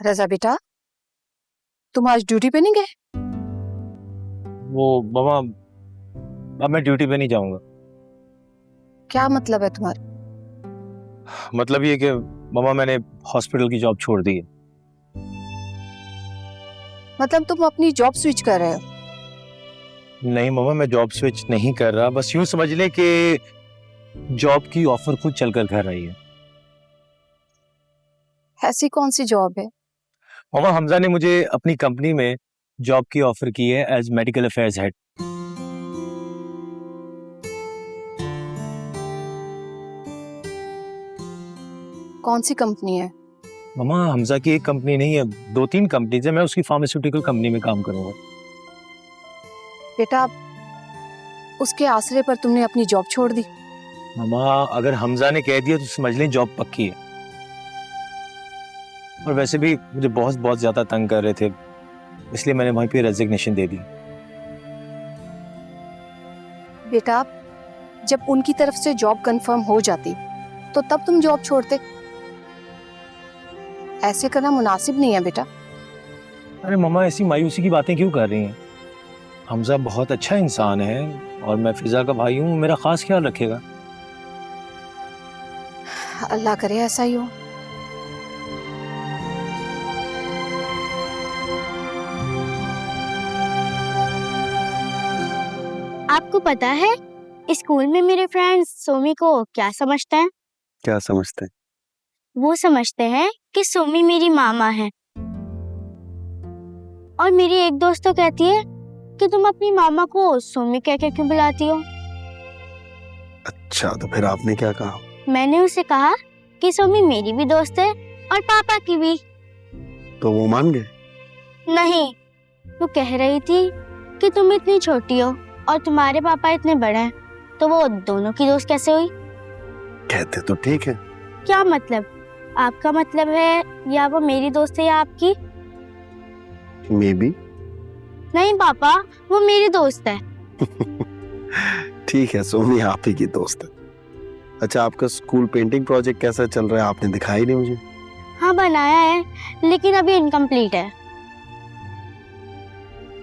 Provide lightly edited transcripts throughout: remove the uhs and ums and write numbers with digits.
रजा बेटा, तुम आज ड्यूटी पे नहीं गए? वो मामा, अब मैं ड्यूटी पे नहीं जाऊंगा। क्या मतलब है तुम्हारा? मतलब ये कि मामा मैंने हॉस्पिटल की जॉब छोड़ दी है। मतलब तुम अपनी जॉब स्विच कर रहे हो? नहीं मामा, मैं जॉब स्विच नहीं कर रहा, बस यूं समझ लें कि जॉब की ऑफर खुद चलकर घर आई है। ऐसी कौन सी जॉब है? मामा, हमजा ने मुझे अपनी कंपनी में जॉब की ऑफर की है एज मेडिकल अफेयर्स हेड। कौन सी कंपनी है? मामा, हमजा की एक कंपनी नहीं है, 2-3 कंपनीज है। मैं उसकी फार्मास्यूटिकल कंपनी में काम करूंगा। बेटा, उसके आसरे पर तुमने अपनी जॉब छोड़ दी? मामा, अगर हमजा ने कह दिया तो समझ लें जॉब पक्की है। और वैसे भी मुझे बॉस बहुत ज्यादा तंग कर रहे थे, इसलिए मैंने वहीं पे रेजिग्नेशन दे दी। बेटा, जब उनकी तरफ से जॉब कंफर्म हो जाती तो तब तुम जॉब छोड़ते। ऐसे करना मुनासिब नहीं है बेटा। अरे मामा, ऐसी मायूसी की बातें क्यों कर रही हैं? हमजा बहुत अच्छा इंसान है और मैं फिजा का भाई हूँ, मेरा खास ख्याल रखेगा। अल्लाह करे ऐसा ही हो। आपको पता है स्कूल में मेरे फ्रेंड्स सोमी को क्या समझते हैं? क्या समझते हैं? वो समझते हैं कि सोमी मेरी मामा है। और मेरी एक दोस्त तो कहती है कि तुम अपनी मामा को सोमी कह के क्यों बुलाती हो? अच्छा, तो फिर आपने क्या कहा? मैंने उसे कहा कि सोमी मेरी भी दोस्त है और पापा की भी। तो वो मान गए? नहीं, वो कह रही थी कि तुम इतनी छोटी हो और तुम्हारे पापा इतने बड़े हैं, तो वो दोनों की दोस्त कैसे हुई? कहते तो ठीक है। क्या मतलब? आपका मतलब है या वो मेरी दोस्त है या आपकी? May be. नहीं पापा, वो मेरी दोस्त है। ठीक है, सोनी आप ही की दोस्त है। अच्छा, आपका स्कूल पेंटिंग प्रोजेक्ट कैसा चल रहा है? आपने दिखाई नहीं मुझे। हाँ बनाया है, लेकिन अभी इनकम्प्लीट है।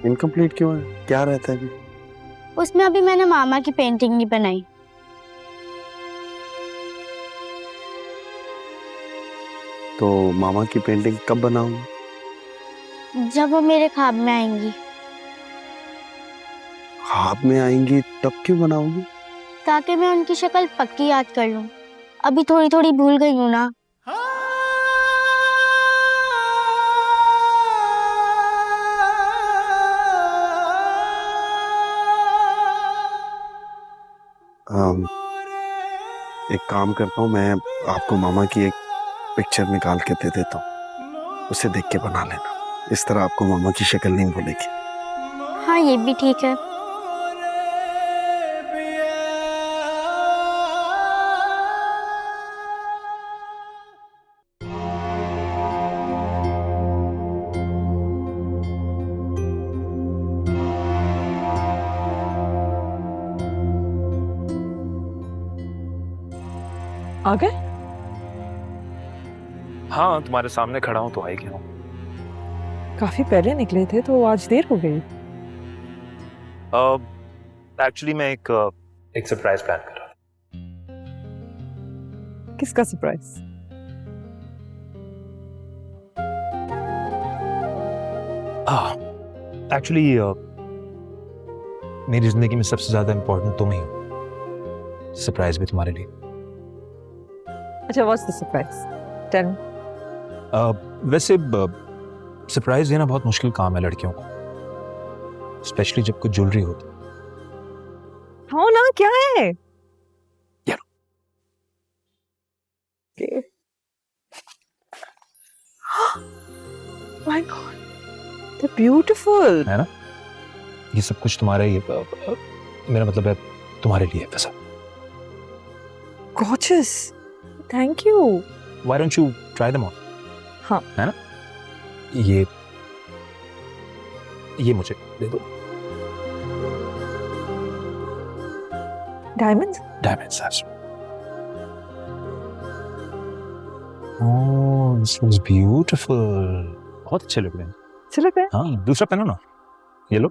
इनकम्प्लीट क्यों है? क्या रहता है अभी? उसमें अभी मैंने मामा की पेंटिंग नहीं बनाई। तो मामा की पेंटिंग कब बनाऊंगा? जब वो मेरे ख्वाब में आएंगी। ख्वाब में आएंगी तब क्यों बनाओगी? ताकि मैं उनकी शक्ल पक्की याद कर लूं। अभी थोड़ी थोड़ी भूल गई हूँ ना। एक काम करता हूँ, मैं आपको मामा की एक पिक्चर निकाल के दे देता हूँ, उसे देख के बना लेना। इस तरह आपको मामा की शक्ल नहीं भूलेगी। हाँ ये भी ठीक है। आ गए? हाँ, तुम्हारे सामने खड़ा हूँ तो आई क्यों? काफी पहले निकले थे तो आज देर हो गई। एक्चुअली मैं एक सरप्राइज प्लान कर रहा किसका सरप्राइज? हूँ। एक्चुअली मेरी जिंदगी में सबसे ज्यादा इम्पोर्टेंट तुम ही हो। सरप्राइज भी तुम्हारे लिए। अच्छा, what's the surprise? Tell me. वैसे सरप्राइज देना बहुत मुश्किल काम है लड़कियों को, स्पेशली जब कुछ ज्वेलरी होती। हाँ ना, क्या है? यार। My God, they're beautiful. है ना? ये सब कुछ तुम्हारा ही है। मेरा मतलब है तुम्हारे लिए वैसा। Gorgeous. Thank you. Why don't you try them on? हाँ। है ना? ये मुझे दे दो। Diamonds? Diamonds, that's right. Oh, This looks beautiful. बहुत अच्छे लग रहे हैं। अच्छा लग रहा है? हाँ, दूसरा पहनो ना। ये लो।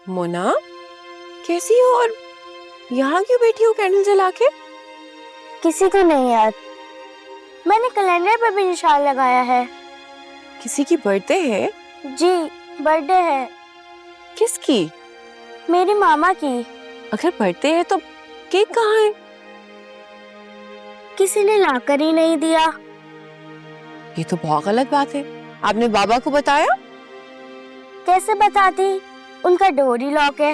मोना, कैसी हो और यहाँ क्यों बैठी हो कैंडल जला के? किसी को नहीं याद, मैंने कैलेंडर पर भी निशान लगाया है। किसी की बर्थडे है? जी, बर्थडे है किसकी? मेरी मामा की। अगर बर्थडे है तो केक कहाँ है? किसी ने लाकर ही नहीं दिया। ये तो बहुत गलत बात है। आपने बाबा को बताया? कैसे बताती, उनका डोरी लॉक है।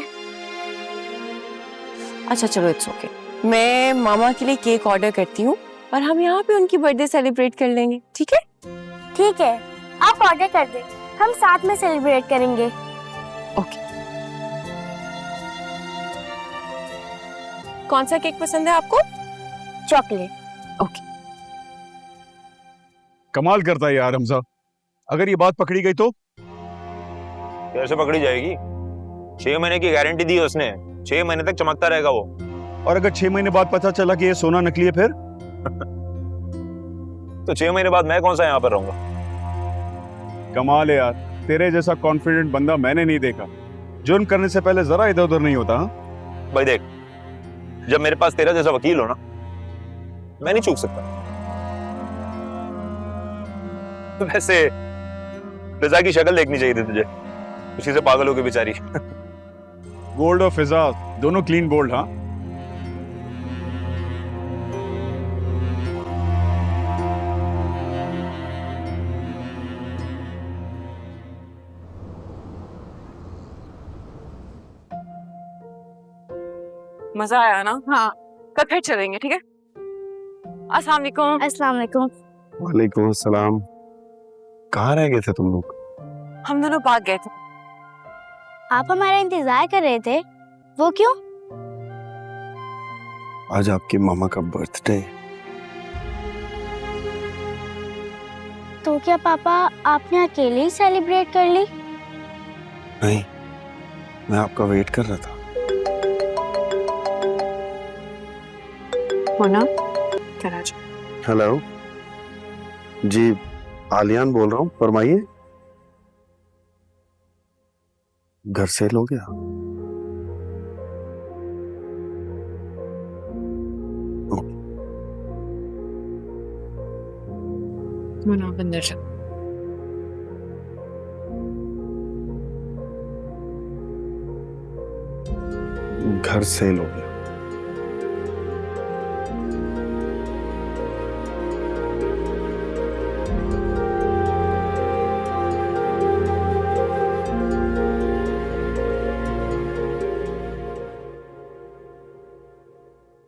अच्छा चलो, इट्स ओके। मैं मामा के लिए केक ऑर्डर करती हूँ और हम यहाँ पे उनकी बर्थडे सेलिब्रेट कर लेंगे, ठीक है? ठीक है, आप ऑर्डर कर दें, हम साथ में सेलिब्रेट करेंगे। ओके। कौन सा केक पसंद है आपको? चॉकलेट। ओके। कमाल करता है यार हमजा। अगर ये बात पकड़ी गई तो? कैसे पकड़ी जाएगी? 6 महीने की गारंटी दी है उसने। 6 महीने तक चमकता रहेगा वो। और अगर 6 महीने बाद पता चला कि ये सोना नकली है फिर? तो 6 महीने बाद मैं कौन सा यहाँ पर रहूंगा? कमाल है यार, तेरे जैसा कॉन्फिडेंट बंदा मैंने नहीं देखा। जुर्म करने से पहले जरा इधर उधर नहीं होता। हाँ भाई देख, जब मेरे पास तेरा जैसा वकील हो ना, मैं नहीं चूक सकता। वैसे फिजा की शक्ल देखनी चाहिए थी तुझे, उसी से पागल हो गई बेचारी। गोल्ड और फिजा दोनों क्लीन बोल्ड। हाँ मजा आया ना? हाँ। कल फिर चलेंगे, ठीक है? अस्सलाम वालेकुम। अस्सलाम वालेकुम। वालेकुम अस्सलाम। कहाँ रह गए थे तुम लोग? हम दोनों भाग गए थे। आप हमारा इंतजार कर रहे थे, वो क्यों? आज आपकी मामा का बर्थडे है। तो क्या पापा आपने अकेले ही सेलिब्रेट कर ली? नहीं, मैं आपका वेट कर रहा था। मोना, चला जा। हेलो जी, आलियान बोल रहा हूँ, फरमाइए। घर सेल हो गया? मोना, अंदर जा। घर सेल हो गया।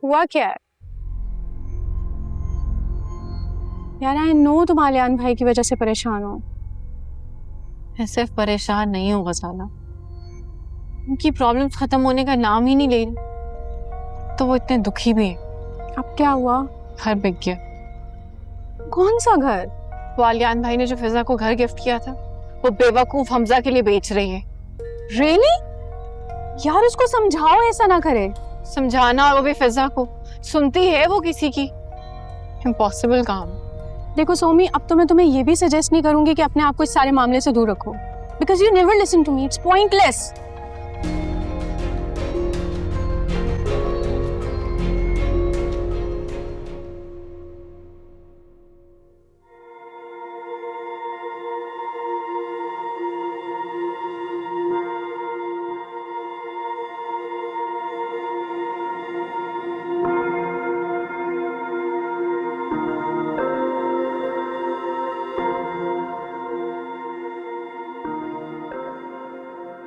हुआ क्या है यार? आई नो तुम आलियान भाई की वजह से परेशान हो। मैं सिर्फ परेशान नहीं हूँ गजाला, उनकी प्रॉब्लम्स खत्म होने का नाम ही नहीं ले रही, तो वो इतने दुखी भी हैं। अब क्या हुआ? घर बिक गया। कौन सा घर? वो आलियान भाई ने जो फिजा को घर गिफ्ट किया था, वो बेवकूफ हमजा के लिए बेच रही है। रियली? यार उसको समझाओ ऐसा ना करे। समझाना, और वो भी फिजा को, सुनती है वो किसी की? इम्पॉसिबल काम। देखो सोमी, अब तो मैं तुम्हें ये भी सजेस्ट नहीं करूंगी कि अपने आप को इस सारे मामले से दूर रखो, because you never listen to me, it's pointless.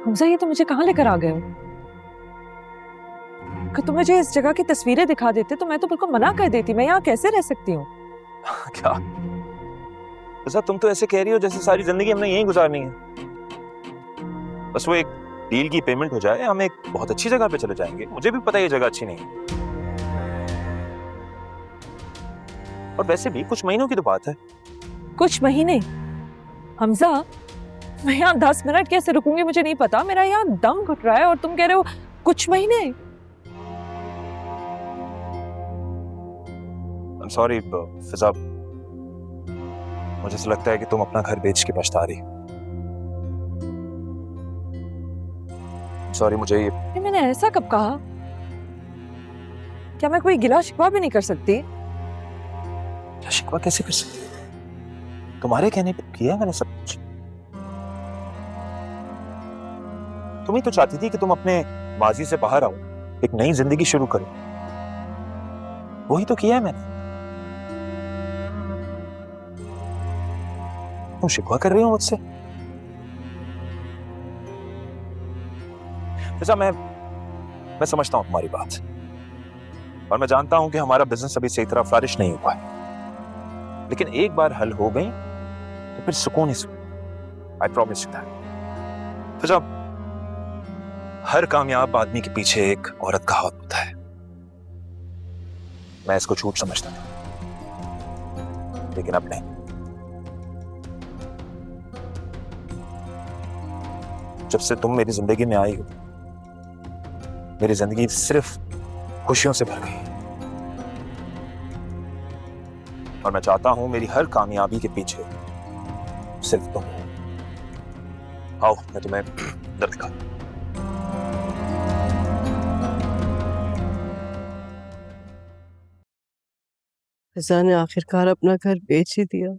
Hamza, ये तो मुझे कहाँ लेकर आ गए हो? कि तुम मुझे इस जगह की तस्वीरें दिखा देते तो मैं तो बिल्कुल मना कर देती। मैं यहाँ कैसे रह सकती हूँ? क्या? फिजा तुम तो ऐसे कह रही हो जैसे सारी जिंदगी हमने यहीं गुजारनी है। बस वो एक डील की पेमेंट हो जाए, हम एक बहुत अच्छी जगह पे चले जाएंगे। मुझे भी पता है ये जगह अच्छी नहीं है, और वैसे भी कुछ महीनों की तो बात है। कुछ महीने? हमजा, मैं यहाँ 10 मिनट कैसे रुकूंगी मुझे नहीं पता। मेरा यहाँ दम घुट रहा है और तुम कह रहे हो कुछ महीने। I'm sorry, फिजा, मुझे ऐसा लगता है कि तुम अपना घर बेच के पछता रही हो। सॉरी, मुझे ये मैंने ऐसा कब कहा? क्या मैं कोई गिला शिकवा भी नहीं कर सकती? शिकवा कैसे कर सकती हो? तुम्हारे कहने पे किया मैंने सब कुछ। तुम ही तो चाहती थी कि तुम अपने माजी से बाहर आओ, एक नई जिंदगी शुरू करो। वही तो किया है मैंने। तुम शिकवा कर रही हो मुझसे? जैसा मैं समझता हूं तुम्हारी बात, और मैं जानता हूं कि हमारा बिजनेस अभी सही तरह फ्लरिश नहीं हुआ है, लेकिन एक बार हल हो गई तो फिर सुकून ही सुकून। I promise you that. तो जब हर कामयाब आदमी के पीछे एक औरत का हाथ होता है, मैं इसको झूठ समझता था, लेकिन अब नहीं। जब से तुम मेरी जिंदगी में आई हो, मेरी जिंदगी सिर्फ खुशियों से भर गई, और मैं चाहता हूं मेरी हर कामयाबी के पीछे सिर्फ तुम हो। आओ, मैं तुम्हें अंदर दिखाता हूं। फिजा ने आखिरकार अपना घर बेच ही दिया।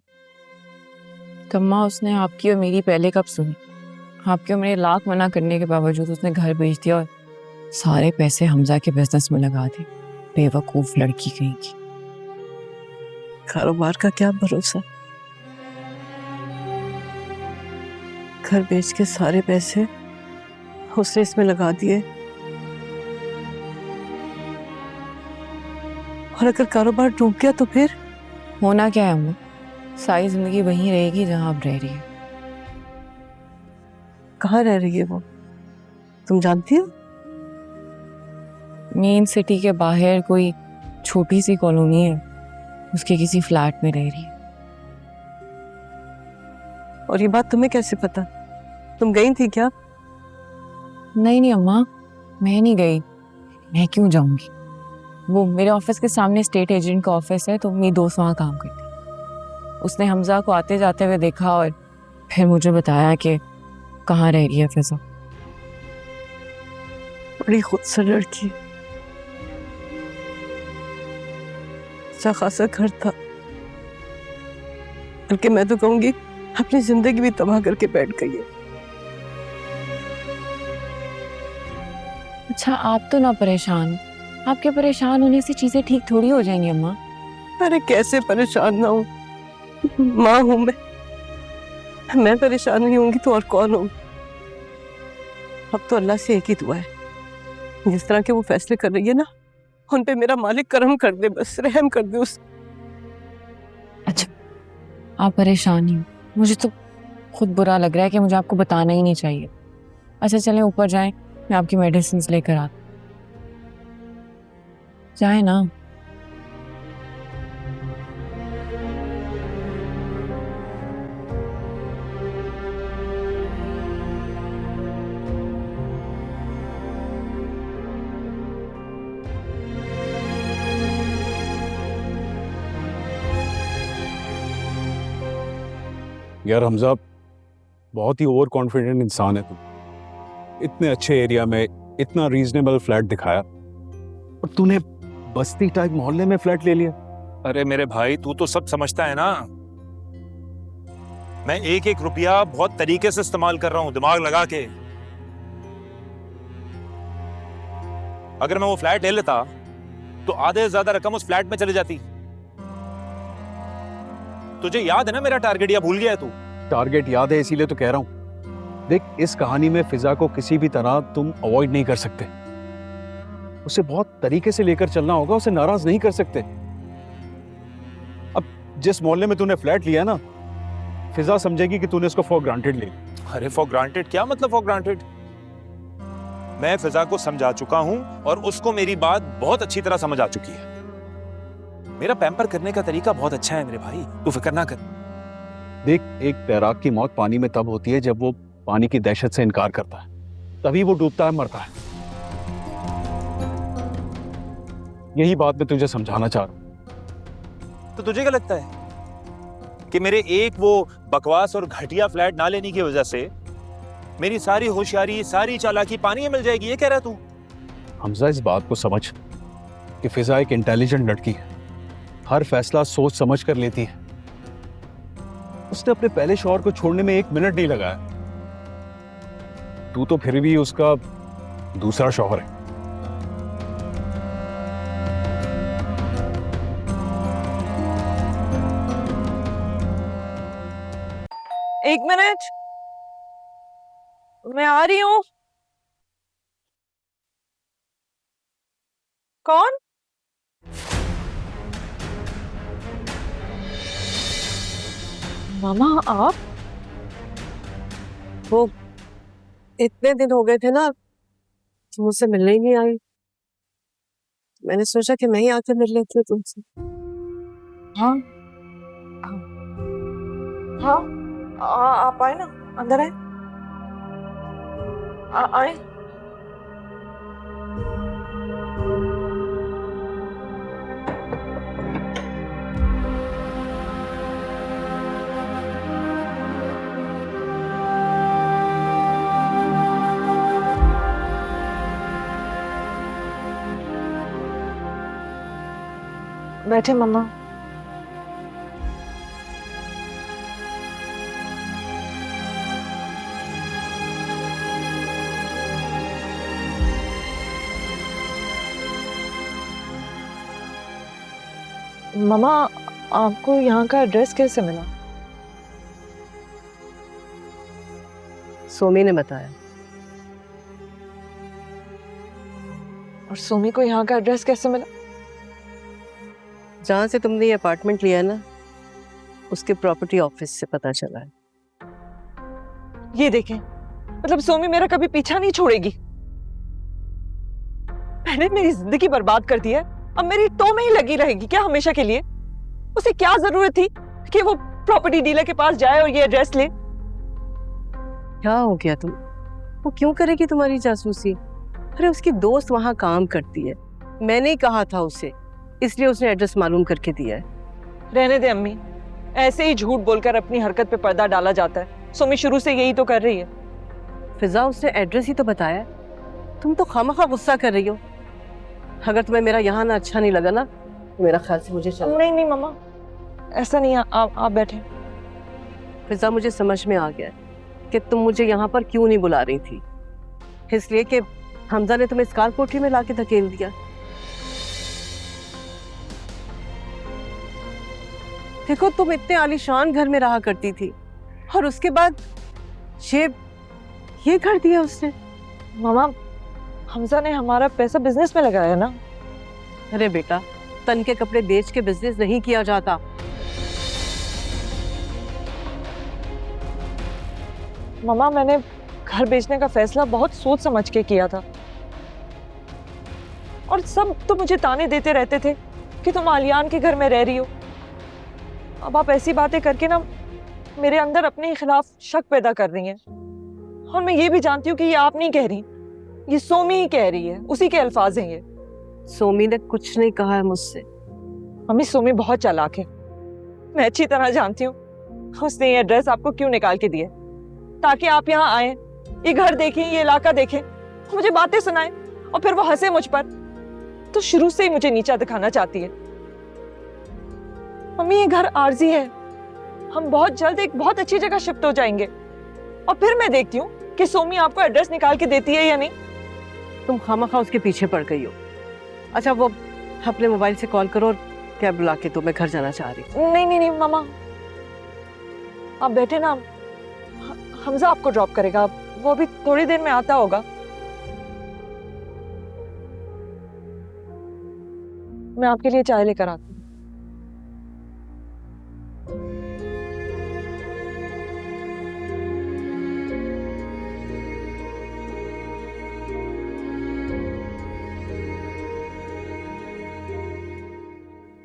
तम्मा, उसने आपकी और मेरी पहले कब सुनी? आपके और मेरे लाख मना करने के बावजूद उसने घर बेच दिया और सारे पैसे हमजा के बिजनेस में लगा दिए। बेवकूफ लड़की कहीं की। कारोबार का क्या भरोसा? घर बेच के सारे पैसे उसने इसमें लगा दिए, और अगर कारोबार डूब गया तो फिर होना क्या है अम्मा? सारी जिंदगी वहीं रहेगी जहां आप रह रही है। कहाँ रह रही है वो, तुम जानती हो? मेन सिटी के बाहर कोई छोटी सी कॉलोनी है, उसके किसी फ्लैट में रह रही है। और ये बात तुम्हें कैसे पता? तुम गई थी क्या? नहीं अम्मा, मैं नहीं गई। मैं क्यों जाऊंगी? वो मेरे ऑफिस के सामने स्टेट एजेंट का ऑफिस है, तो मेरी दोस्त वहाँ काम करती। उसने हमजा को आते जाते हुए देखा और फिर मुझे बताया कि कहाँ रह रही है फिजा। बड़ी खूबसूरत लड़की, अच्छा खासा घर था, बल्कि मैं तो कहूंगी अपनी जिंदगी भी तबाह करके बैठ गई है। अच्छा, आप तो ना परेशान। आपके परेशान होने से चीजें ठीक थोड़ी हो जाएंगी अम्मा। अरे कैसे परेशान ना हूँ, माँ हूँ मैं परेशान नहीं होंगी तो और कौन होगी? अब तो अल्लाह से एक ही दुआ है, जिस तरह के वो फैसले कर रही है ना, उन पे मेरा मालिक करम कर दे, बस रहम कर दे उस। अच्छा, आप परेशान ही हो। मुझे तो खुद बुरा लग रहा है कि मुझे आपको बताना ही नहीं चाहिए। अच्छा चलें ऊपर जाएं, मैं आपकी मेडिसिन लेकर आता। जाए ना। यार हमजा, बहुत ही ओवर कॉन्फिडेंट इंसान है तुम। इतने अच्छे एरिया में इतना रीजनेबल फ्लैट दिखाया, और तूने बस्ती टाइप मोहल्ले में फ्लैट ले लिया। अरे मेरे भाई, तू तो सब समझता है ना। मैं एक एक रुपया बहुत तरीके से इस्तेमाल कर रहा हूं, दिमाग लगा के। अगर मैं वो फ्लैट ले लेता तो आधे से ज्यादा रकम उस फ्लैट में चली जाती। तुझे याद है ना मेरा टारगेट, या भूल गया है तू? टारगेट याद है, इसीलिए तो कह रहा हूं। देख, इस कहानी में फिजा को किसी भी तरह तुम अवॉइड नहीं कर सकते। उसे बहुत तरीके से लेकर चलना होगा, उसे नाराज नहीं कर सकते। अब जिस मोहल्ले में तूने फ्लैट लिया ना, फिजा समझेगी कि तूने उसको फॉर ग्रांटेड ले लिया। अरे फॉर ग्रांटेड क्या मतलब फॉर ग्रांटेड? मैं फिजा को समझा चुका हूं और उसको मेरी बात बहुत अच्छी तरह समझ आ चुकी है। मेरा पैम्पर करने का तरीका बहुत अच्छा है मेरे भाई, तू फिक्र ना कर। देख, एक तैराक की मौत पानी में तब होती है जब वो पानी की दहशत से इनकार करता है, तभी वो डूबता है, मरता है। यही बात मैं तुझे समझाना चाह रहा हूं। तो तुझे क्या लगता है कि मेरे एक वो बकवास और घटिया फ्लैट ना लेने की वजह से मेरी सारी होशियारी, सारी चालाकी पानी में मिल जाएगी? ये कह रहा है तू? हमजा, इस बात को समझ कि फिजा एक इंटेलिजेंट लड़की है, हर फैसला सोच समझ कर लेती है। उसने अपने पहले शौहर को छोड़ने में 1 मिनट नहीं लगाया। तू तो फिर भी उसका दूसरा शौहर है। एक मिनट, मैं आ रही हूँ। कौन? मामा आप? वो इतने दिन हो गए थे ना, तुम मुझसे मिलने ही नहीं आई। मैंने सोचा कि मैं ही आके मिल लेती हूँ तुमसे। हाँ हाँ, आप आए ना, अंदर आए। आए। बैठे मम्मा। मम्मा, आपको यहाँ का एड्रेस कैसे मिला? सोमी ने बताया। और सोमी को यहाँ का एड्रेस कैसे मिला? जहां से तुमने ये अपार्टमेंट लिया ना, उसके प्रॉपर्टी ऑफिस से पता चला है। ये देखें, मतलब सोमी मेरा कभी पीछा नहीं छोड़ेगी। पहले मेरी जिंदगी बर्बाद कर दी है, अब मेरी टो में ही लगी रहेगी क्या हमेशा के लिए? उसे क्या जरूरत थी कि वो प्रॉपर्टी डीलर के पास जाए और ये एड्रेस ले? क्या हो गया तुम? वो क्यों करेगी तुम्हारी जासूसी? अरे उसकी दोस्त वहां काम करती है, मैंने ही कहा था उसे, इसलिए उसने एड्रेस मालूम करके दिया है। रहने दे अम्मी, ऐसे ही झूठ बोलकर अपनी हरकत पे पर्दा डाला जाता है। सोमी शुरू से यही तो कर रही है। फिजा, उसने एड्रेस ही तो बताया। तुम तो खामखा गुस्सा कर रही हो। अगर तुम्हें मेरा यहाँ ना अच्छा नहीं लगा ना, तो मेरा ख्याल से मुझे चलो। नहीं नहीं मम्मा, ऐसा नहीं है। आप बैठे। फिजा, मुझे समझ में आ गया कि तुम मुझे यहाँ पर क्यों नहीं बुला रही थी। इसलिए कि हमजा ने तुम्हें स्काल कोठरी में लाके धकेल दिया। देखो, तुम इतने आलीशान घर में रहा करती थी और उसके बाद ये कर दिया उसने। मामा, हमजा ने हमारा पैसा बिजनेस में लगाया ना। अरे बेटा, तन के कपड़े बेच के बिजनेस नहीं किया जाता। मामा, मैंने घर बेचने का फैसला बहुत सोच समझ के किया था, और सब तो मुझे ताने देते रहते थे कि तुम आलियान के घर में रह रही हो। अब आप ऐसी बातें करके ना मेरे अंदर अपने ही खिलाफ शक पैदा कर रही हैं। और मैं ये भी जानती हूँ कि ये आप नहीं कह रही, ये सोमी ही कह रही है, उसी के अल्फाज हैं ये। सोमी ने कुछ नहीं कहा है मुझसे। मम्मी, सोमी बहुत चालाक है, मैं अच्छी तरह जानती हूँ। उसने ये एड्रेस आपको क्यों निकाल के दिया, ताकि आप यहाँ आए, ये घर देखें, ये इलाका देखें, मुझे बातें सुनाएं और फिर वो हंसे मुझ पर। तो शुरू से ही मुझे नीचा दिखाना चाहती है। मम्मी, ये घर आरजी है, हम बहुत जल्द एक बहुत अच्छी जगह शिफ्ट हो जाएंगे, और फिर मैं देखती हूँ कि सोमी आपको एड्रेस निकाल के देती है या नहीं। तुम खामखा उसके पीछे पड़ गई हो। अच्छा, वो अपने मोबाइल से कॉल करो और कैब बुला के दो, मैं घर जाना चाह रही हूँ। नहीं नहीं नहीं मामा, आप बैठे ना, हमजा आपको ड्रॉप करेगा, वो अभी थोड़ी देर में आता होगा। मैं आपके लिए चाय लेकर आती हूँ।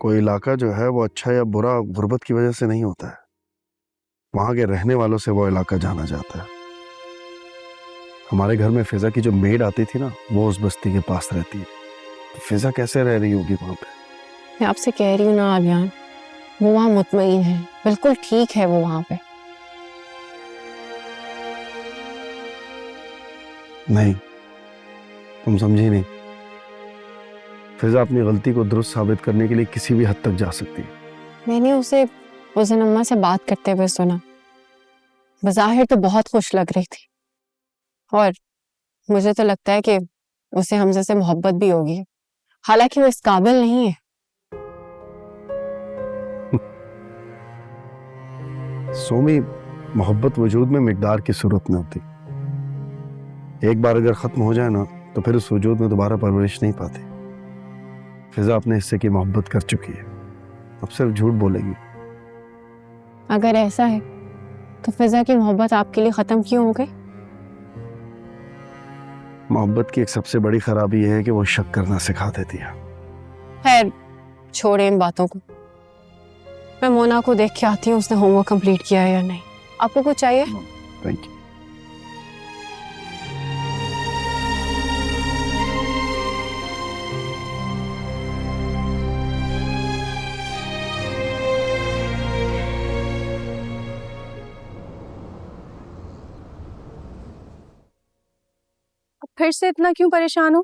कोई इलाका जो है वो अच्छा या बुरा गुर्बत की वजह से नहीं होता है, वहां के रहने वालों से वो इलाका जाना जाता है। हमारे घर में फिजा की जो मेड आती थी ना, वो उस बस्ती के पास रहती है। तो फिजा कैसे रह रही होगी वहां पे? मैं आपसे कह रही हूँ ना आलियान, वो वहाँ मुतमईन है, बिल्कुल ठीक है वो वहाँ पे। नहीं, तुम समझी नहीं। फिजा अपनी गलती को दुरुस्त साबित करने के लिए किसी भी हद तक जा सकती है। मैंने उसे उस दिन अम्मा से बात करते हुए सुना, बज़ाहिर तो बहुत खुश लग रही थी, और मुझे तो लगता है कि उसे हमसे से मोहब्बत भी होगी, हालांकि वो इस काबिल नहीं है। सोमी, मोहब्बत वजूद में मिकदार की सूरत में होती। एक बार अगर खत्म हो जाए ना, तो फिर उस वजूद में दोबारा परवरिश नहीं पाती। फिजा अपने हिस्से की मोहब्बत कर चुकी है, अब सिर्फ झूठ बोलेगी। अगर ऐसा है तो फिजा की मोहब्बत आपके लिए खत्म क्यों हो गई? मोहब्बत की एक सबसे बड़ी खराबी यह है कि वो शक करना सिखा देती है। खैर छोड़े इन बातों को, मैं मोना को देख के आती हूँ, उसने होमवर्क कंप्लीट किया है या नहीं। आपको कुछ चाहिए? Thank you. फिर से इतना क्यों परेशान हो?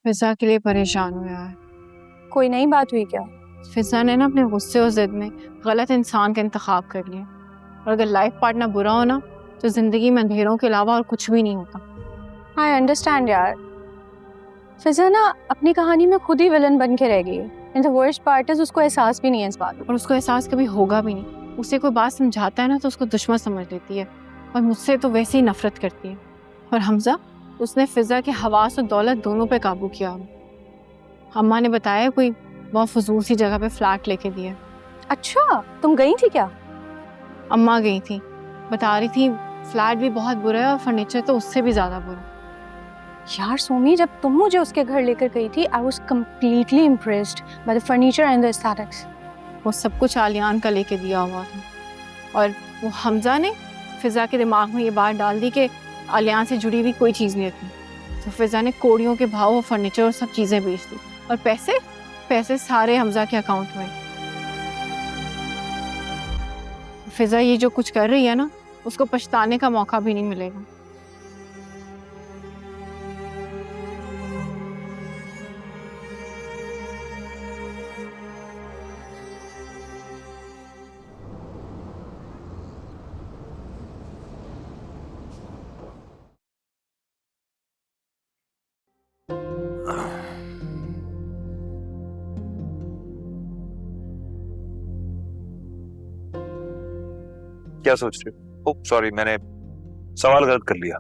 फिजा के लिए परेशान हो यार। कोई नई बात हुई क्या? फिजा ने ना अपने गुस्से और जिद में गलत इंसान का इंतखाब कर लिया, और अगर लाइफ पार्टनर बुरा हो ना, तो जिंदगी में अंधेरों के अलावा और कुछ भी नहीं होता। आई अंडरस्टैंड यार। फिजा ना अपनी कहानी में खुद ही विलन बन के रह गई है, and the worst part is उसको एहसास भी नहीं है इस बात का। और उसको एहसास कभी होगा भी नहीं। उसे कोई बात समझाता है ना तो उसको दुश्मन समझ लेती है, और मुझसे तो वैसे ही नफरत करती है। और हमजा, उसने फिजा के हवास और दौलत दोनों पे काबू किया। अम्मा ने बताया कोई बहुत फजूल सी जगह पे फ्लैट लेके दिया। अच्छा, तुम गई थी क्या? अम्मा गई थी, बता रही थी फ्लैट भी बहुत बुरा है और फर्नीचर तो उससे भी ज्यादा बुरा। यार सोमी, जब तुम मुझे उसके घर लेकर गई थी, I was completely impressed by the furniture and the aesthetics. वो सब कुछ आलियान का लेके दिया हुआ था, और वो हमजा ने फिजा के दिमाग में ये बात डाल दी कि आलियान से जुड़ी हुई कोई चीज़ नहीं रखनी। तो फिजा ने कोड़ियों के भाव और फर्नीचर और सब चीज़ें बेच दी, और पैसे सारे हमजा के अकाउंट में। फिजा ये जो कुछ कर रही है ना, उसको पछताने का मौका भी नहीं मिलेगा। क्या सोच रही हो? ओह सॉरी, मैंने सवाल गलत कर लिया।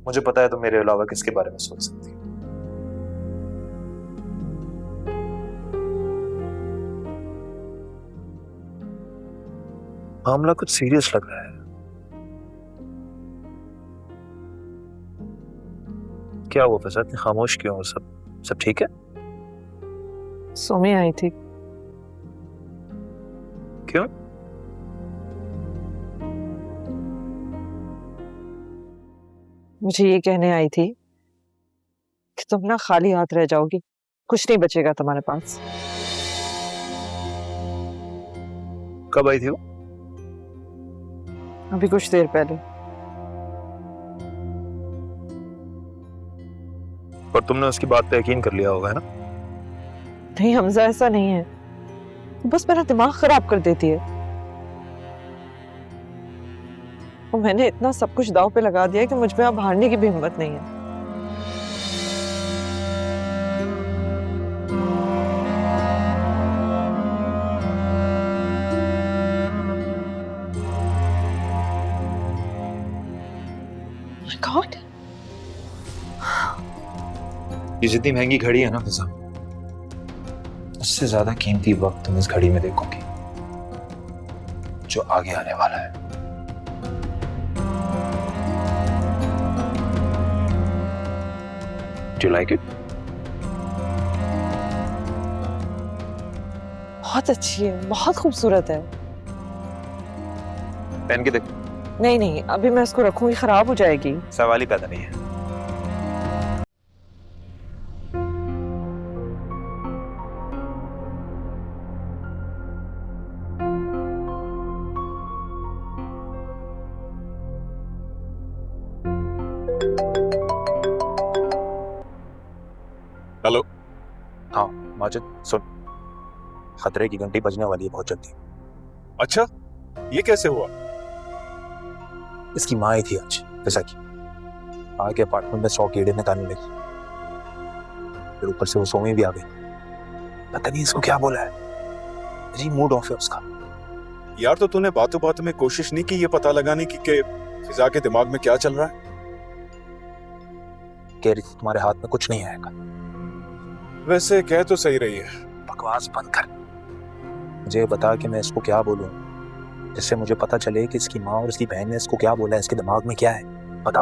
मुझे पता है तुम मेरे अलावा किसके बारे में सोच सकती हो। मामला कुछ सीरियस लग रहा है। क्या हुआ फैसला, इतनी खामोश क्यों हो? सब ठीक है? सोमी आई थी। क्यों? मुझे ये कहने आई थी कि तुम ना खाली हाथ रह जाओगी, कुछ नहीं बचेगा तुम्हारे पास। कब आई थी वो? अभी कुछ देर पहले। और तुमने उसकी बात पे यकीन कर लिया होगा, है ना? नहीं हमजा, ऐसा नहीं है, बस मेरा दिमाग खराब कर देती है। और मैंने इतना सब कुछ दांव पे लगा दिया कि मुझ में अब हारने की भी हिम्मत नहीं है। God. ये जितनी महंगी घड़ी है ना फिजा, उससे ज्यादा कीमती वक्त तुम इस घड़ी में देखोगी जो आगे आने वाला है। Do you like it? बहुत अच्छी है, बहुत खूबसूरत है। पहन के देख, नहीं नहीं, अभी मैं इसको रखूंगी, खराब हो जाएगी। सवाल ही पैदा नहीं है। हेलो। हाँ माजिद सुन, खतरे की घंटी बजने वाली है बहुत जल्दी। अच्छा, ये कैसे हुआ? इसकी माँ आई थी आज फिजा की, आके अपार्टमेंट में 100 कीड़े निकालने लगी, फिर ऊपर से वो सोमी भी आ गई। पता नहीं इसको क्या बोला है, अजीब मूड ऑफ है उसका। यार तो तूने बातों बातों में कोशिश नहीं की ये पता लगाने की कि फिजा के दिमाग में क्या चल रहा है? कह रही थी तुम्हारे हाथ में कुछ नहीं आएगा। वैसे कह तो सही रही है। बकवास बंद कर, मुझे बता कि मैं इसको क्या बोलूं जिससे मुझे पता चले कि इसकी माँ और इसकी बहन ने इसको क्या बोला है, इसके दिमाग में क्या है, बता।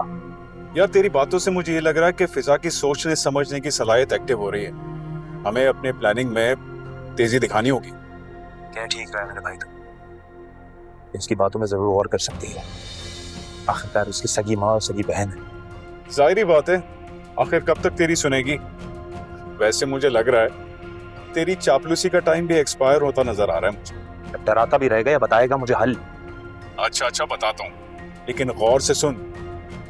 यार तेरी बातों से मुझे ये लग रहा है कि फिजा की सोचने समझने की सलाहियत एक्टिव हो रही है। हमें अपने प्लानिंग में तेजी दिखानी होगी। क्या ठीक रहा है मेरे भाई, तुम इसकी बातों में जरूर गौर कर सकती है। आखिरकार उसकी सगी माँ और सगी बहन है। जाहिर बात है, आखिर कब तक तेरी सुनेगी। वैसे मुझे लग रहा है तेरी चापलूसी का टाइम भी एक्सपायर होता नजर आ रहा है मुझे। अब डराता भी रहेगा या बताएगा मुझे हल? अच्छा बताता हूँ, लेकिन गौर से सुन।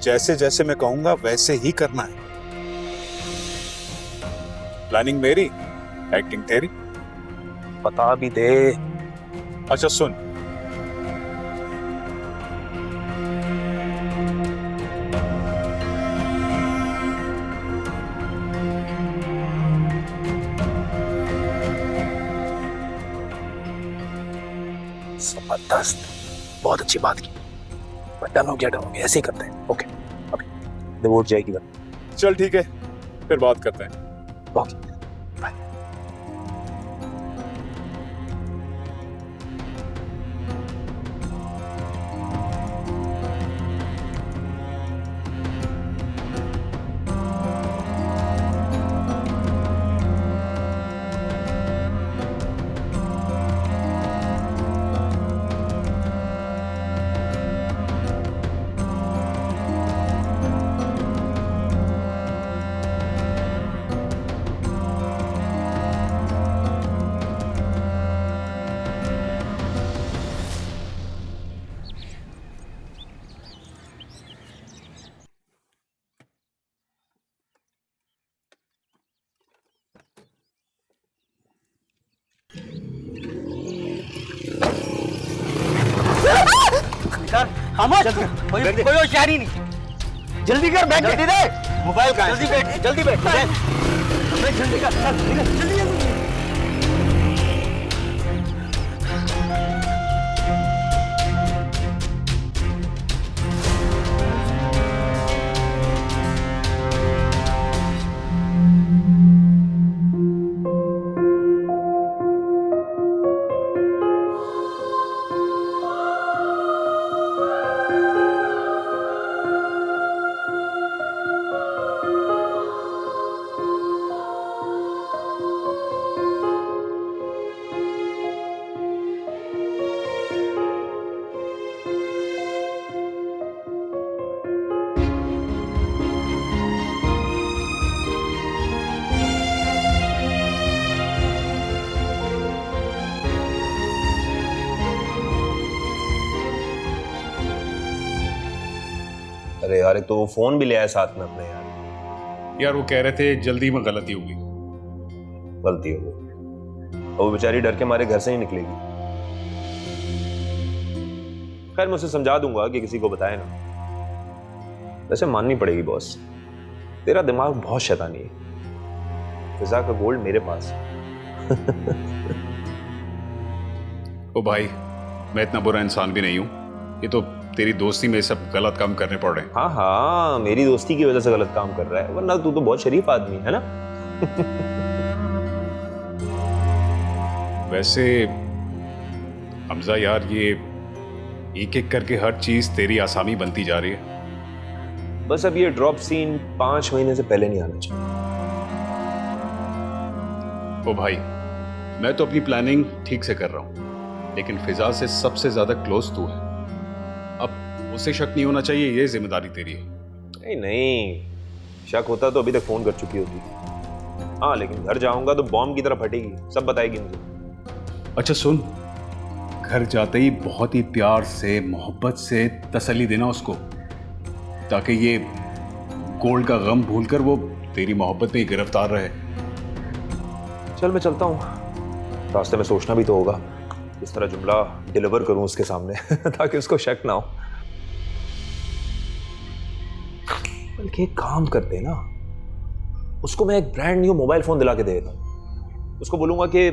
जैसे जैसे मैं कहूंगा वैसे ही करना है। प्लानिंग मेरी, एक्टिंग तेरी। बता भी दे। अच्छा सुन, जबरदस्त, बहुत अच्छी बात की। डन हो गया, डन हो गया, ऐसे ही करते हैं। ओके, अभी डिवोर्स जाएगी बन। चल ठीक है, फिर बात करते हैं। Okay bye. कोई होशियारी नहीं। जल्दी कर, बैठ जल्दी दे मोबाइल का। जल्दी बैठ, जल्दी बैठ, जल्दी कर, जल्दी। अरे यार, एक तो वो फोन भी ले आया साथ में अपने। यार वो कह रहे थे जल्दी में गलती हो गई। गलती हो गई, और वो बेचारी डर के मारे घर से ही निकलेगी। खैर मैं उसे समझा दूंगा कि किसी को बताए ना। वैसे माननी पड़ेगी बॉस, तेरा दिमाग बहुत शैतानी है। फिजा का गोल्ड मेरे पास। ओ भाई, मैं इतना बुरा इंसान भी नहीं हूं। ये तो तेरी दोस्ती में सब गलत काम करने पड़ रहे हैं। हाँ हाँ, मेरी दोस्ती की वजह से गलत काम कर रहा है, वरना तू तो बहुत शरीफ आदमी है ना। वैसे हमजा यार, ये एक एक करके हर चीज तेरी आसामी बनती जा रही है। बस अब ये ड्रॉप सीन 5 महीने से पहले नहीं आना चाहिए। ओ भाई, मैं तो अपनी प्लानिंग ठीक से कर रहा हूँ, लेकिन फिजा से सबसे ज्यादा क्लोज तू है। अब उसे शक नहीं होना चाहिए, ये जिम्मेदारी तेरी है। नहीं नहीं, शक होता तो अभी तक फोन कर चुकी होती। हाँ, लेकिन घर जाऊंगा तो बॉम्ब की तरह फटेगी, सब बताएगी मुझे। अच्छा सुन, घर जाते ही बहुत ही प्यार से, मोहब्बत से तसल्ली देना उसको, ताकि ये गोल्ड का गम भूलकर वो तेरी मोहब्बत में ही गिरफ्तार रहे। चल मैं चलता हूँ, रास्ते में सोचना भी तो होगा इस तरह जुमला डिलीवर करूं उसके सामने ताकि उसको शक ना हो। बल्कि एक काम करते ना, उसको मैं एक ब्रांड न्यू मोबाइल फोन दिला के दे देता हूं। उसको बोलूंगा कि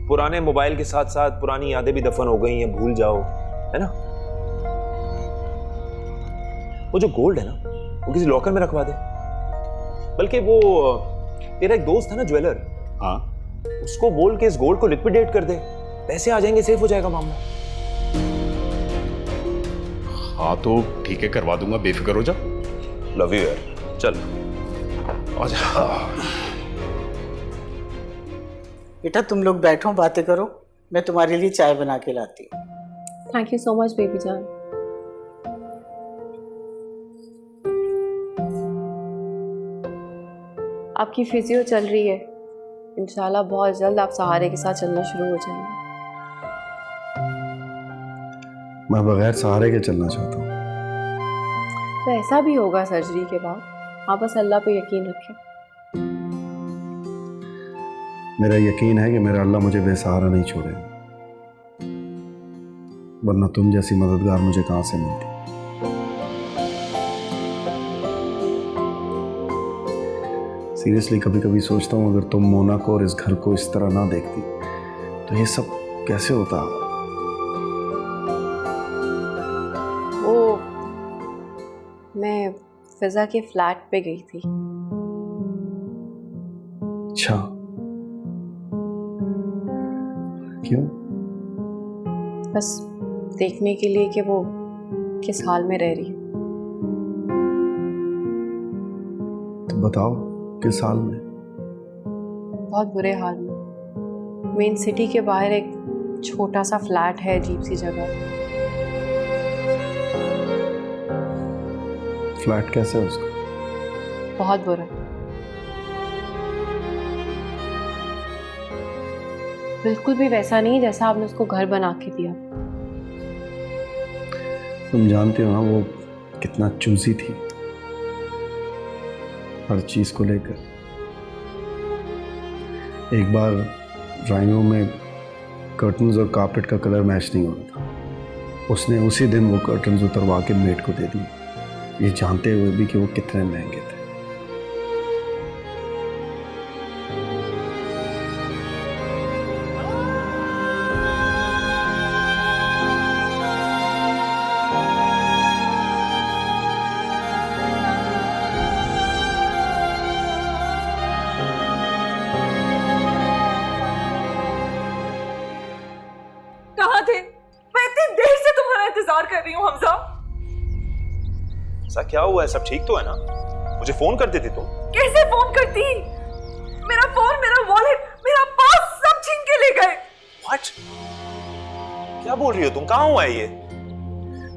पुराने मोबाइल के साथ साथ पुरानी यादें भी दफन हो गई हैं, भूल जाओ, है ना। वो जो गोल्ड है ना, वो किसी लॉकर में रखवा दे। बल्कि वो तेरा एक दोस्त है ना ज्वेलर, हाँ, उसको बोल के इस गोल्ड को लिक्विडेट कर दे, पैसे आ जाएंगे, सेफ हो जाएगा मामला। हाँ तो ठीक है, करवा दूंगा, बेफिक्र हो जा। लव यू यार, चल आजा। बेटा तुम लोग बैठो, बातें करो, मैं तुम्हारे लिए चाय बना के लाती हूँ। Thank you so much baby जान। आपकी फिजियो चल रही है, इंशाल्लाह बहुत जल्द आप सहारे के साथ चलना शुरू हो जाएंगे। मैं बगैर सहारे के चलना चाहता हूँ। तो ऐसा भी होगा सर्जरी के बाद, आप बस अल्लाह पे यकीन रखें। मेरा यकीन है कि मेरा अल्लाह मुझे बेसहारा नहीं छोड़ेगा, वरना तुम जैसी मददगार मुझे कहाँ से मिलती। सीरियसली कभी कभी सोचता हूँ, अगर तुम मोना को और इस घर को इस तरह ना देखती तो ये सब कैसे होता। वो मैं फिजा के फ्लैट पे गई थी। अच्छा, क्यों? बस देखने के लिए कि वो किस हाल में रह रही है। तो बताओ किस हाल में? बहुत बुरे हाल में। मेन सिटी के बाहर एक छोटा सा फ्लैट है, अजीब सी जगह। फ्लैट कैसे है उसका? बहुत बुरा, बिल्कुल भी वैसा नहीं जैसा आपने उसको घर बना के दिया। तुम जानते हो ना वो कितना चूजी थी हर चीज को लेकर। एक बार ड्राइंग रूम में कर्टन्स और कारपेट का कलर मैच नहीं हो रहा था, उसने उसी दिन वो कर्टन्स उतरवा के मेड को दे दिए, ये जानते हुए भी कि वो कितने महंगे थे। कहाँ थे? मैं इतनी देर से तुम्हारा इंतजार कर रही हूँ हमजा। ऐसा क्या हुआ है? सब ठीक तो है ना? मुझे फोन कर देती तुम। कैसे फोन करती? मेरा फोन, मेरा वॉलेट, मेरा पास सब छीन के ले गए। What? क्या बोल रही हो तुम? कहाँ हुआ है ये?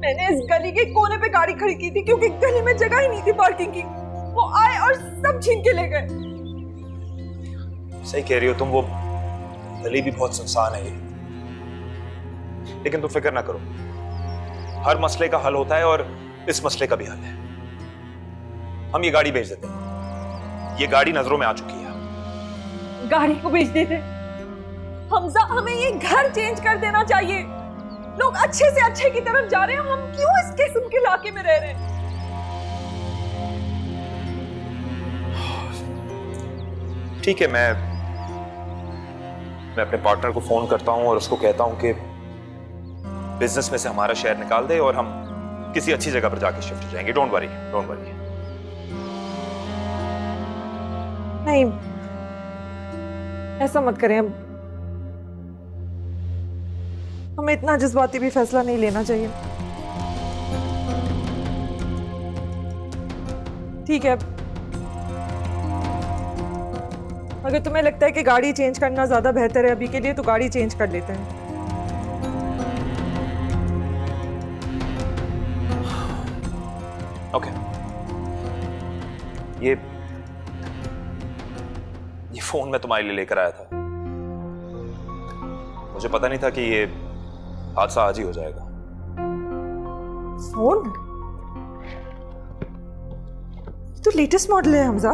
मैंने इस गली के कोने पे गाड़ी खड़ी की थी क्योंकि गली में जगह ही नहीं थी पार्किंग की। वो आए और सब छीन के ले गए। सही कह रही हो तुम, वो गली भी बहुत सुनसान है ये। लेकिन तुम फिक्र ना करो, हर मसले का हल होता है और इस मसले का भी हल है। हम ये गाड़ी बेच देते हैं, ये गाड़ी नजरों में आ चुकी है। गाड़ी को बेच देते? हमजा, हमें ये घर चेंज कर देना चाहिए। लोग अच्छे से अच्छे की तरफ जा रहे हैं, हम क्यों इस किस्म के इलाके में रह रहे हैं? ठीक है, मैं अपने पार्टनर को फोन करता हूं और उसको कहता हूं कि बिजनेस में से हमारा शेयर निकाल दे और हम किसी अच्छी जगह पर जाके शिफ्ट हो जाएंगे। Don't worry, don't worry. नहीं, ऐसा मत करें। हमें इतना जज्बाती भी फैसला नहीं लेना चाहिए। ठीक है, अगर तुम्हें लगता है कि गाड़ी चेंज करना ज्यादा बेहतर है अभी के लिए तो गाड़ी चेंज कर लेते हैं। ओके, ये फोन मैं तुम्हारे लिए लेकर आया था। मुझे पता नहीं था कि ये हादसा आज ही हो जाएगा। फोन? तो लेटेस्ट मॉडल है हमजा।